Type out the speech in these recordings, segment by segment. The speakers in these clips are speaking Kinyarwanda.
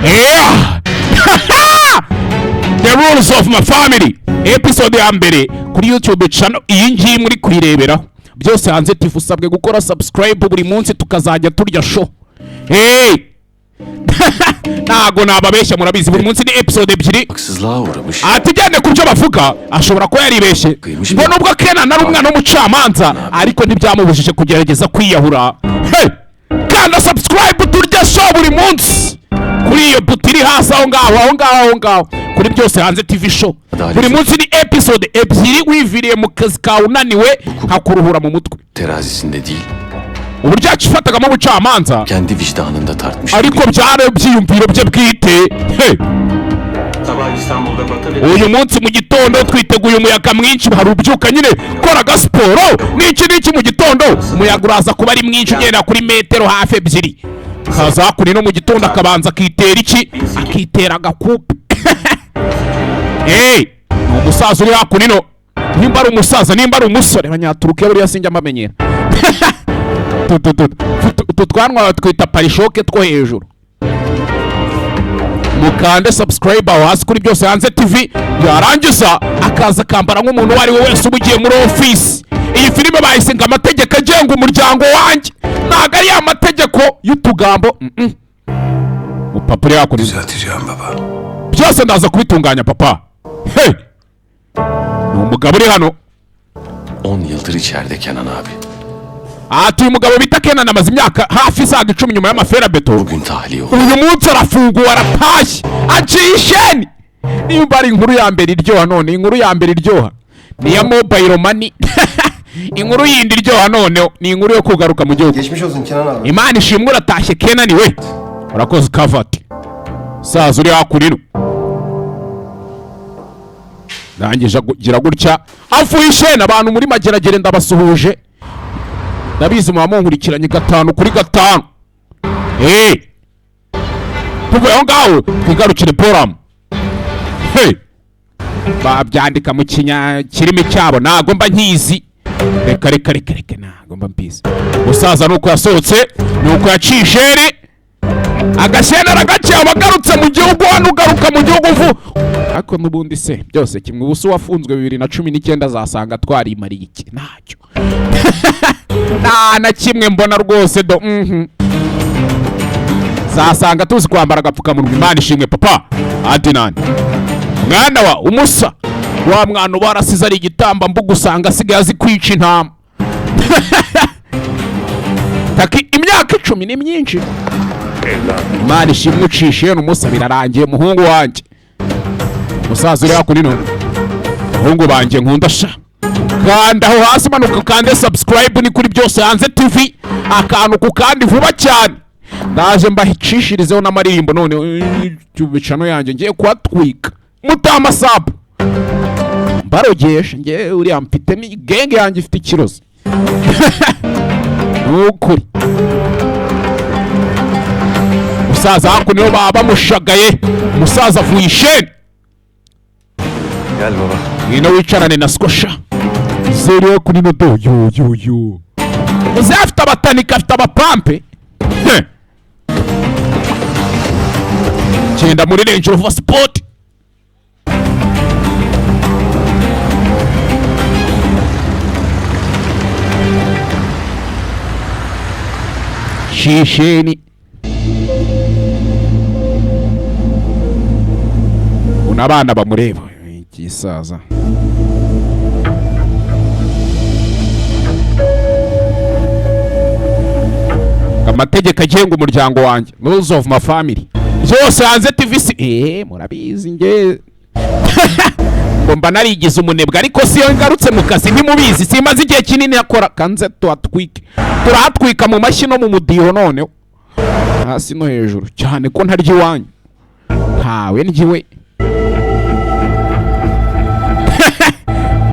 Yeah. The rules of my family. Episode ya mbere kuri YouTube channel iyi ngiyi muri kuyireberaho. Byose hanze TV usabwe gukora subscribe buri munsi tukazajya turya show. Hey. Nago nababeshya murabizi buri munsi ni episode ebyiri. Atijyane ku byo bavuga ashobora ko yaribeshye. Ngo nubwo Kena nari umwana w'umucamanza ariko ntibyamubujije kugerageza kwiyahura. Hey. Kanda subscribe turya show buri munsi. Kuri iyo butiri hasi aho ngaho kuri byose hanze TV show buri munsi ni episode ebyiri wiviriye mu kazi kawe unaniwe hakuruhura mu mutwe terazisinde değil uburyo yacifatagamo ubucamanza kendi vicdanında tartmış ariko byare byiyumviro bye bwite uyu munsi mu gitondo twiteguye umuyaga mwinshi hari ubyuka nyine koraga siporo n'iki mu gitondo umuyaga uraza kuba ari mwinshi ugenda kuri metero hafi ebyiri kaza kuri no mu gitondo akabanza akitera iki akitera agakupe hey umusaza uri hakunino nimba ari umusaza nimba ari umusore banyaturuke buriya sinjya mbamenyera tutwanwa twita parishoke two hejuru mukande subscribe aho hasi kuri byose hanze TV yarangiza akaza kambara nk'umuntu wari we wese ubugiye muri office iyi filime bayisenga amategeko agenga umuryango wanjye ntago ari amategeko y'utugambo upapuro yakuri byose ndaza kubitunganya papa hey ni umugabo uri hano 10 yıldır içeride Kenan abi. Uyu mugabo bita Kenan amaze imyaka hafi isaga 10 nyuma y'amafera beto. Bugün tahliye oldu. Uyu munsi arafunguwe arapashye acisheni nimba ari inkuru ya mbere iryoha none inkuru ya mbere iryoha ni ya mobile money inkuru yindi iryoha none ni inkuru yo kugaruka mu gihugu. Geçmiş olsun Kenan abi. Imana ishimwe uratashye Kenan we urakoze kavati saza uri hakurino nangije gira gutya avuye isheni abantu muri mageragere ndabasuhuje ndabizi mumunkurikiranye 5 kuri 5 tuvuye aho ngaho twigarukire poram babyandika mu kirimi cyabo nago mba nkizi reka nago mba mbizi usaza nuko yasohotse nuko yacisheri agashena ragaciye abagarutse mu gihugu hano ugaruka mu gihugu vu ariko nubundi se byose kimwe ubuso wafunzwe 2019 azasanga twarimariye iki ntacyo na kimwe mbona rwose do zasanga tuzi kwambara agapfukamunwa Imana ishimwe papa Adinani mwana wa umusa wa mwana barasize ari igitamba mbuga usanga asigaye azi kwica intama taki imyaka 10 ni myinshi Imana ishimwe ucishe n'umusa birarangiye muhungu wanjye musaza uri hakunino muhungu banjye nkunda sha kanda aho hasi manuka kande subscribe ni kuri byose hanze TV akantu ku kandi vuba cyane ndaje mbahicishirizeho n'amaririmbo none cyubicano yanjye ngiye kwatwika mutama sub mbarogesha ngiye uri amfite ni genge yanjye ifite ikirozi ukuri musaza hakunino baba mushagaye musaza avuye isheni Gel baba. Ngino wicarane na skosha zero kuri nodo yo uzafite abatanika afite abapampe cyenda muri Range Rover Sport shisheni unabana bamureba igisaza amategeko agenga umuryango wanjye rules of my family byose hanze TV murabizi nge ngomba narigize umunebwe ariko siyo ngarutse mu kazi ntimubizi simaze igihe kinini akora kanze turatwika mu mashyi no mu mudiho none hasi no hejuru cyane ko ntarya iwanyu ntawe ndyiwe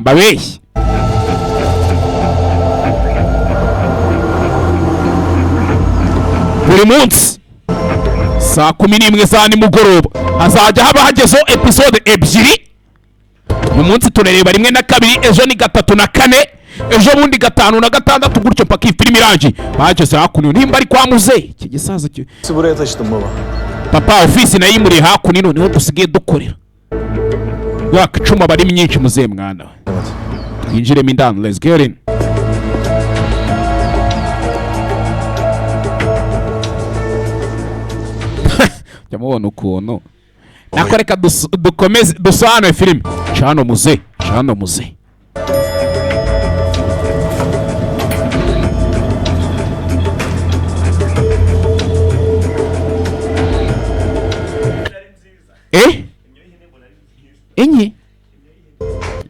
mbabeshye buri munsi saa 11 za nimugoroba hazajya haba hagezeho episode ebyiri uyu munsi turareba rimwe na kabiri ejo ni 3 na 4 ejo bundi 5 na 6 gutyo paka ifilimi irangiye bageze hakuno nimba ari kwa muze iki gisaza Buraya taşıdım baba. papa ofisi nayimuriye hakuno niho dusigaye dukorera mwaka icuma bari myinshi muzehe mwana twinjiremo indani let's get in jamubona ukuntu nako reka dukomeze dusobanure filime cano muzehe inyi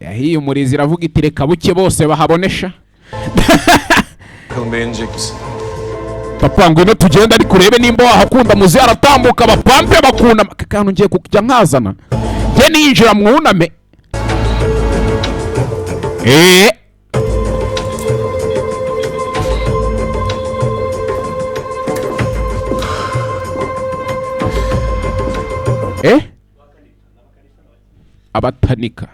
yahiye umurizi iravuga iti reka buke bose bahabonesha Bakalım beğenecek misin? papa ngwino tugenda ariko urebe nimba wahakunda muzehe aratambuka bapampe bakunda kantu ngiye kujya nkazana njye ninjira mwuname abatanika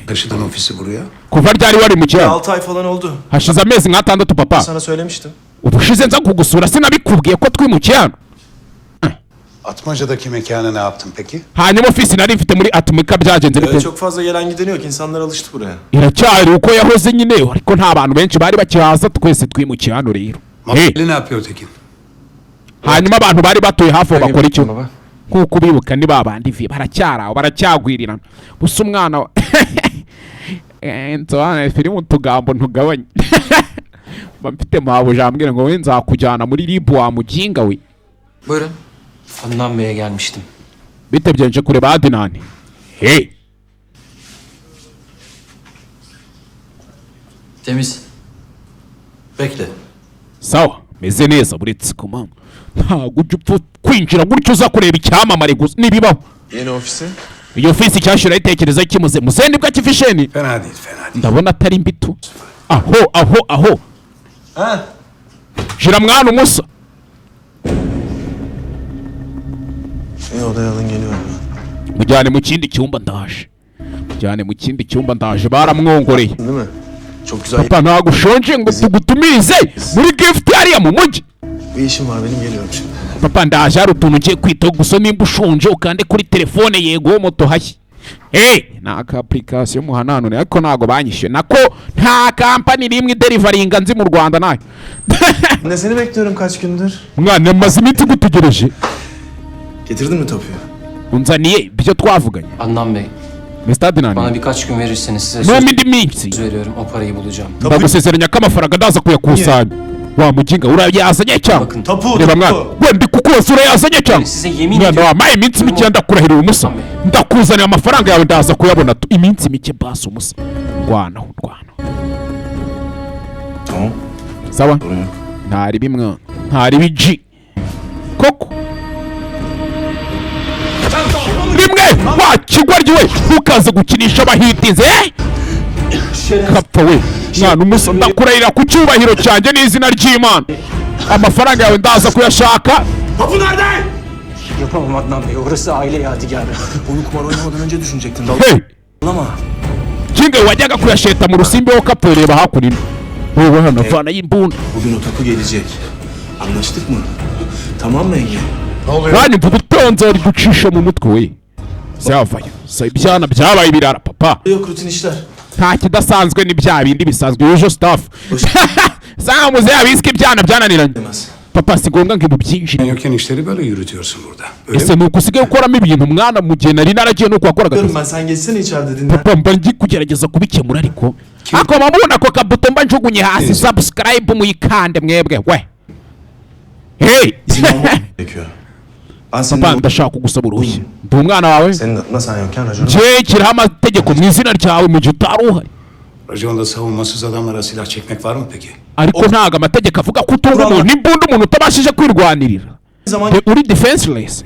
Taşıdın ofisi buraya. kuva ryari wari mu cyaro 6 ay falan oldu. hashize amezi nk'atandatu papa Sana söylemiştim. ubushize nza kugusura sinabikubwiye ko twimukiye hano Atmaca'daki mekanı ne yaptın peki? hanyuma ofisi nari mfite muri Atmika byagenze bite Çok fazla gelen giden yok. İnsanlar alıştı buraya. iracyari uko yahoze nyine ariko nta bantu benshi bari bakihaza twese twimukiye hano rero Mabeli ne yapıyor Tekin? hanyuma abantu bari batuye hafi aho bakora icyo Baba. nk'uko ubibuka ni babandi vi baracyaraho baracyagwirirana gusa umwana wa nsobanure filime utugambo ntugabanye mba mfite mabuja ambwira ngo we nzakujyana muri ribu wa muginga we Buyurun. Adnan Bey'e gelmiştim. bitebye nje kureba Adinani Temiz. Bekle. sawa meze neza buretse kumanywa ntabwo ujya upfa kwinjira gutyo uza kureba icyamamare gusa nibibaho Yeni ofisi. iyo ofisi cyashira itekereza kimuze muze nibwo akifisheni Fena değil, fena değil. ndabona atari mbitu aho Ha? jira mwana umusa İyi odaya alın geliyorum. mujyane mu kindi cyumba ndaje baramwongoreye Değil mi? Çok güzel papa ntabwo ushonje ngo tugutumirize muri gift hariya mu mujyi bir işim var benim geliyorum şimdi. papa ndaje hari utuntu ugiye kwitaho gusa nimba ushonje ukande kuri telefone yego moto hashyi ni aka application muhananone ariko ntabwo banyishyuye nako nta kampani n'imwe iderivaringa nzi mu Rwanda nayo Ne seni bekliyorum kaç gündür. mwana maze iminsi gutegereje Getirdin mi tapuyu? unzaniye ibyo twavuganye Adnan Bey, Mr. Adnan bana birkaç gün verirseniz size no söz mindi minsi veriyorum. O parayı bulacağım. ndagusezeranya ko amafaranga ndaza kuyakusanya wa muginga urayazanye cyangwa Bakın, Tapu, reba mwana we ndi kukubaza urayazanye cyangwa size yemin mwana ediyorum. wamaye iminsi mike ndakurahira umusa Amen. ndakuzanira amafaranga yawe ndaza kuyabona iminsi mike basi umusa ndwana Tamam. sawa Sorun yok. ntari bimwe ntari biji koko rimwe wa kigwaryi we ntukaze gukinisha abahitinze kapfa we mwana umusa ndakurahira ku cyubahiro cyanjye n'izina ry'Imana amafaranga yawe ndaza kuyashaka Tapu nerede? Yapamam Adnan Bey, orası aile yadigarı. Onu kumar oynamadan önce düşünecektin. Dalma. kinga wajyaga kuyasheta mu rusimbi ho kapfa reba hakurino wowe hano vana y'imbunda Bugün o tapu gelecek. Anlaştık mı? Tamam mı Ege? Rani mvuga utonze ari gucisha mu mutwe we zavayo sa ibyana byabaye ibirara papa Yok rutin işler. nta kidasanzwe ni bya bindi bisanzwe usual stuff sanga muze abiski ibyana byananiranye Demez. papa si ngombwa ngo ibi byinshi Sen yokken işleri böyle yürütüyorsun burada. Öyle mi? ese nuko usigaye ukoramo ibintu mwana mu gihe nari naragiye nuko wakoraga Diyorum akazi ben sen geçsene içeride dinlen. papa mba ngi kugerageza kubikemura ariko ako mabona ako kabuto mba njugunye hasi subscribe muyikande mwebwe we İzin almak gerekiyor. Ben senin papa ndashaka kugusaba uruhushya ndi umwana wawe senin adına sen yokken raconu. je kiriho amategeko mu izina ryawe mu gihe utari uhari Raconda savunmasız adamlara silah çekmek var mı peki? ariko ntabwo amategeko avuga ko utunga umuntu imbunda umuntu utabashije kwirwanirira Zaman uri defenseless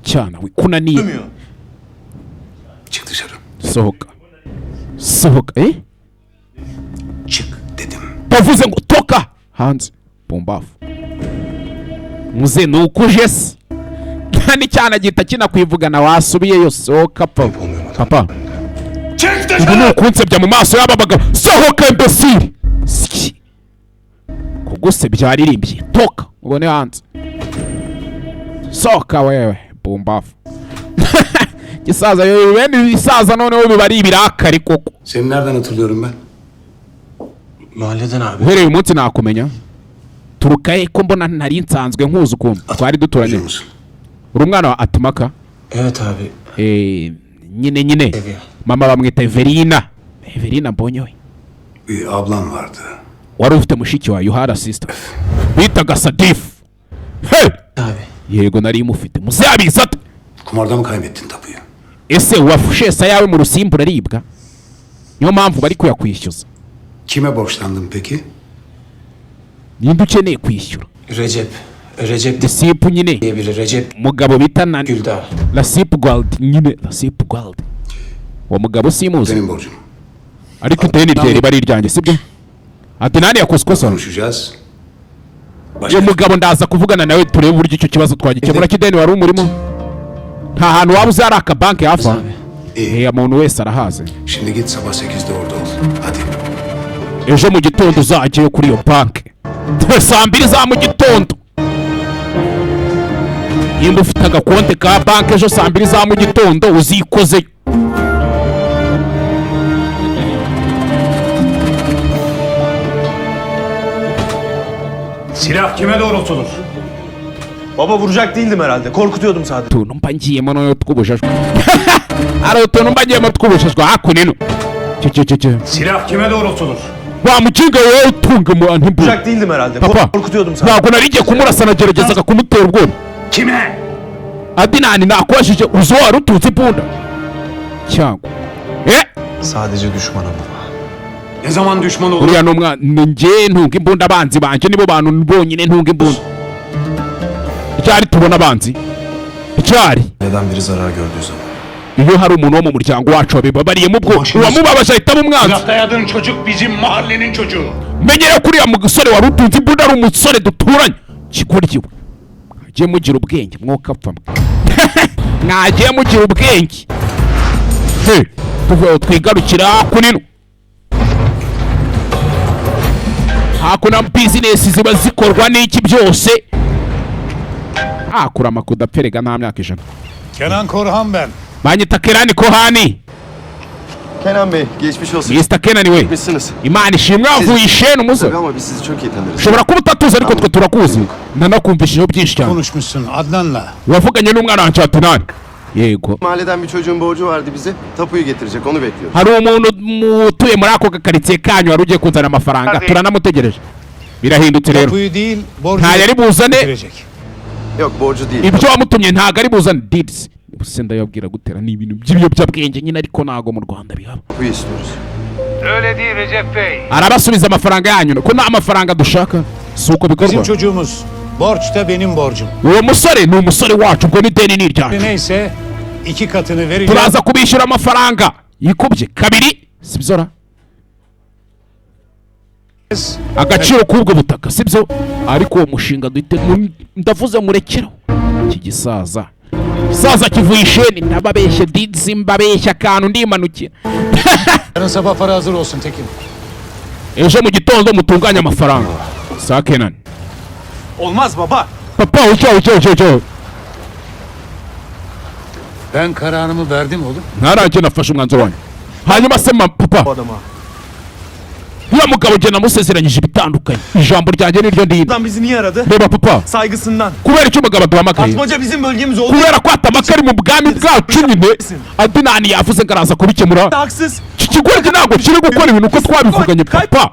cyana we kunaniye gitmiyor. Çık dışarı. sohoka Çık dedim. bavuze ngo toka hanze bombafu muze nukuje se kandi cyana gihita kinakwivugana wasubiyeyo sohoka papa Çık ubu dışarı! nukunsebya mu maso y'aba bagabo sohoka imbesire kugusebya yaririmbye toka ubone hanze sohoka wewe bumbafu. Gisaza yoyo bene gisaza noneho biba ari ibirakari koko. Seni nereden hatırlıyorum ben? Mahalleden abi. Uhereye uyu munsi nakumenya. Turukaye ko mbona ntari nsanzwe nkuzi ukuntu twari duturanye. Biliyor musun? Uri umwana wa Atimaka? Evet abi. Nyine. Evet. Mama bamwita Everina. Everina mbonye we. Bir ablam vardı. Wari ufite mushiki wawe Yohara sister. Bitaga Sadif. Hey! Abi. Yego nari mufite. Muzabiza ate? Kumarda mı kaybettin tapuyu? Ese wafushe sa yawe mu rusimbura ribwa? Niyo mpamvu bari kuyakwishyuza. Kime borçlandın peki? Ninde ukeneye kwishyura? Recep Disipu nyine. diye biri. Recep Mugabo bita nani? Güldağ. Lasip Gold nyine. Lasip Gold. Uwo mugabo simuzi. Benim borcum. Ariko ideni rye riba ari iryanjye sibyo? Ati nani yakoze ikosa? Konuşacağız. Uyu mugabo ndaza kuvugana nawe turebe uburyo icyo kibazo twagikemura. Kideni wari umurimo. Nta hantu waba uzi hari akabanki hafi aha. İyi. Umuntu wese arahazi. Şimdi git sabah 8'de orada ol. Hadi. Ejo mu gitondo uzajyayo kuri iyo banki. Saa 2 za mu gitondo. Nimba ufite agakonte ka banki ejo saa 2 za mu gitondo uzikoze. Silah kime doğrultulur? Baba vuracak değildim herhalde. Korkutuyordum sadece. Tuntu mba ngiyemo noneho tw'ubujajwe. Hari utuntu mba ngiyemo tw'ubujajwe hakuno. Cece. Silah kime doğrultulur? Wa mukinga wowe utunga mu antimbu. Vuracak değildim herhalde. Papa. Korkutuyordum sadece. Ntabwo nari ngiye kumurasa nageragezaga kumutera ubwoba. Kime? Adinani nakwashije uzo wari utunze imbunda. Cyangwa. Sadece düşmana baba. Ne zaman düşman olur? Uriya n'umwana njye ntunga imbunda abanzi banje nibo bantu bonyine ntunga imbunda. Icyari tubona abanzi. Icyari. Neden biri zarar gördüğü zaman. Iyo hari umuntu wo mu muryango wacu wabibabariyemo ubwo uwamubabaje ahita umwanzi. Silah dayadığın çocuk bizim mahallenin çocuğu. Menyera kuriya musore wari utunze imbunda ari umusore duturanye. Kikuryiwe. Agiye mugira ubwenge mwoka apfa. Mwagiye mugira ubwenge. Tuvuye twigarukira kunino. Hakuna business ziba zikorwa n'iki byose. Hakura makuda perega nta myaka ijana. Kenan Korhan ben. Banyita Kerani Kohani. Kenan Bey, geçmiş olsun. Mr. Kenani we. Misiniz? Imana ishimwe wavuye ishenu muzo. Tabii ama biz sizi çok iyi tanırız. Ushobora kuba utatuzi ariko twe turakuzi. Nanakumvishijeho byinshi cyane. Konuşmuşsun Adnan'la. Wavuganye n'umwana wanjye Adnan. Yego. Mahalleden bir çocuğun borcu vardı bize. Tapuyu getirecek, onu bekliyoruz. Hari umuntu utuye muri ako gakaritsiye kanyu wari ugiye kuzana amafaranga turanamutegereje. Birahindutse rero. Tapuyu değil, borcu Nta yari buzane. getirecek. Yok, borcu değil. Ibyo wamutumye ntago ari buzane deeds. Ubuse ndayabwira gutera ni ibintu by'ibiyobyabwenge nyine ariko nago mu Rwanda bihaba. Tapuyu istiyoruz. Öyle değil Recep Bey. Arabasubiza amafaranga yanyu ko nta mafaranga dushaka. Si uko Bizim bikorwa. çocuğumuz. Borç da benim borcum. Uwo musore ni umusore wacu ubwo ni deni ni iryacu. Neyse 2 katını vereceğim. Turaza kubishyura amafaranga yikubye kabiri sibyo agaciro k'ubwo butaka sibyo ariko uwo mushinga duhite ndavuze murekeraho iki gisaza kivuye isheni ndababeshye didzi mbabeshya akantu ndimanukira. Yarın sabah para hazır olsun Tekin. Ejo mu gitondo mutunganya amafaranga sa Kenan. Olmaz baba. Papa uçağı. Ben kararımı verdim oğlum. Ntarangiye nafashe umwanzuro wanyu hanyuma se papa Adama. uriya mugabo njye namusezeranyije ibitandukanye ijambo ryanjye niryo ndinda. Adam bizi niye aradı? Reba papa Saygısından. kubera icyo umugabo aduhamagaye Atmaca bizim bölgemiz oldu. kubera ko Atamaka ari mu bwami bwacu nyine Adinani yavuze ngo araza kubikemura. Haksız. Iki kigoryi ntabwo kiri gukora ibintu uko twabivuganye papa.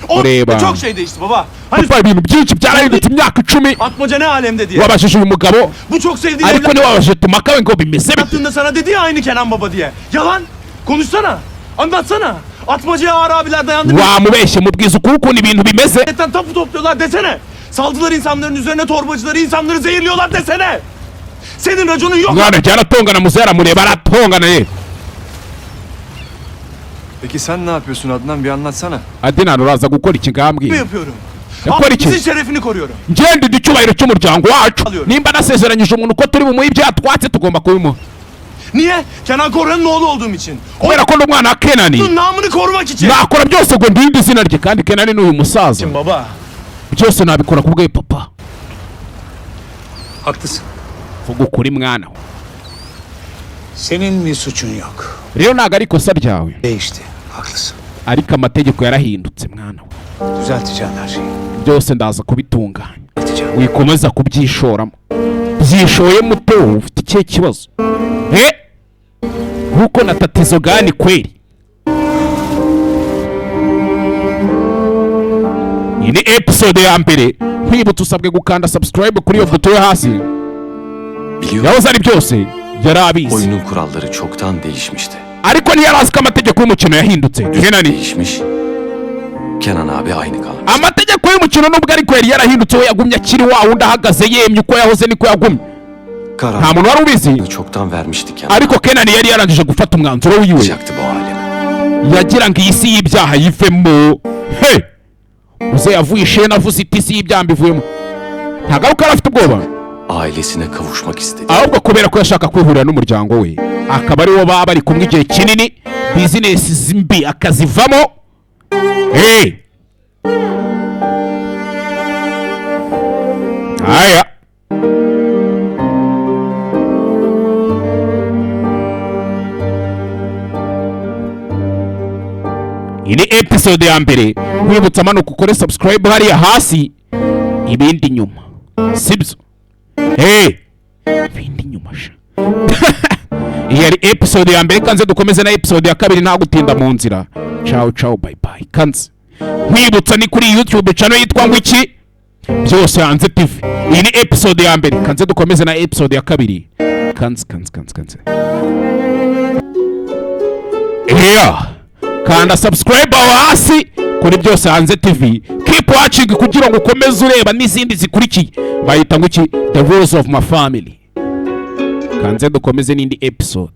Ureba. Çok şey değişti baba. Hani Papa ibintu byinshi byarahindutse imyaka 10. Atmaca ne alemde diye. Wabajije uyu mugabo Bu çok sevdiğin ariko evlat ntiwabajije Tumaka we ngo bimeze bite. yaptığında sana dedi ya aynı Kenan baba diye. Yalan. Konuşsana. Anlatsana. Atmaca'ya ağır abiler dayandı. Wamubeshye mubwiza ukuri ukuntu ibintu bimeze. Milletten tapu topluyorlar desene. Saldılar insanların üzerine torbacıları, insanları zehirliyorlar desene. Senin raconun yok. Mwana cyaratongana muzera mureba aratongana ye. Peki sen ne yapıyorsun Adnan? Bir anlatsana. Adinani uraza gukora iki Ne ngambwiye. yapıyorum? Yakora iki. Bizim şerefini koruyorum. Ngende icyubahiro cy'umuryango wacu Alıyorum. nimba nasezeranyije umuntu ko turi bumuhe ibyatwatse tugomba kubimuha Niye? Kenan Korhan'ın oğlu olduğum için. kubera ko ndi umwana wa Kenani Onun namını korumak için. nakora byose ngo ndinde izina rye kandi Kenani ni uyu musaza Baba. byose nabikora ku bwe papa. Haklısın. vuga ukuri mwana we. Senin bir suçun yok. Rero ntabwo ari ikosa ryawe, Değişti. Haklısın. ariko amategeko yarahindutse mwana we. Düzelteceğim her şeyi. Byose ndaza kubitunganya, Düzelteceğim. wikomeza kubyishoramo. Byishoye muto, ufite ikihe kibazo? Nkuko na tatizo gani kweli? Iyi ni episode ya mbere. Nkwibutsa usabwe gukanda subscribe kuri iyo foto yo hasi. Biliyor Yahoze ari byose yari abizi, oyunun kuralları çoktan değişmişti. ariko ntiyari azi ko amategeko y'umukino yahindutse. Kenani, Değişmiş. Kenan abi aynı kalmış. amategeko y'umukino nubwo ariko yari yarahindutse, we yagumye akiri wa wundi ahagaze yemye uko yahoze niko yagumye. Nta Karar muntu wari ubizi, çoktan vermiştik Kenan. ariko Kenani yari yarangije gufata umwanzuro wiwe. Yapacaktı bu alemi. Yagira ngo iyi si y'ibyaha yivemo. He, uze yavuye isheni avuze iti isi y'ibyaha mbivuyemo. Ntabwo ari uko yari afite ubwoba, Ailesine kavuşmak istedi. ahubwo kubera ko yashaka kwihurira n'umuryango we, akaba ariwo baba bari kumwe igihe kinini, bizinesi mbi akazivamo. Aya, iyi ni episode ya mbere. Nkwibutsa amanuka ukore subscribe hariya hasi, ibindi nyuma, sibyo? Ibindi nyuma sha. Iyi yari episode ya mbere, kanze dukomeze na episode ya kabiri nta gutinda mu nzira. Ciao ciao, bye bye, kanze. Nkwibutsa ni kuri YouTube channel yitwa ngo iki? Byose Hanze TV. Iyi ni episode ya mbere, kanze dukomeze na episode ya kabiri. Kanze. Kanda subscribe aho hasi kuri Byose Hanze TV. Keep watching kugira ngo ukomeze ureba n'izindi zikurikiye. Bayita ngo iki? The Rules of My Family. Kanze dukomeze n'indi episode.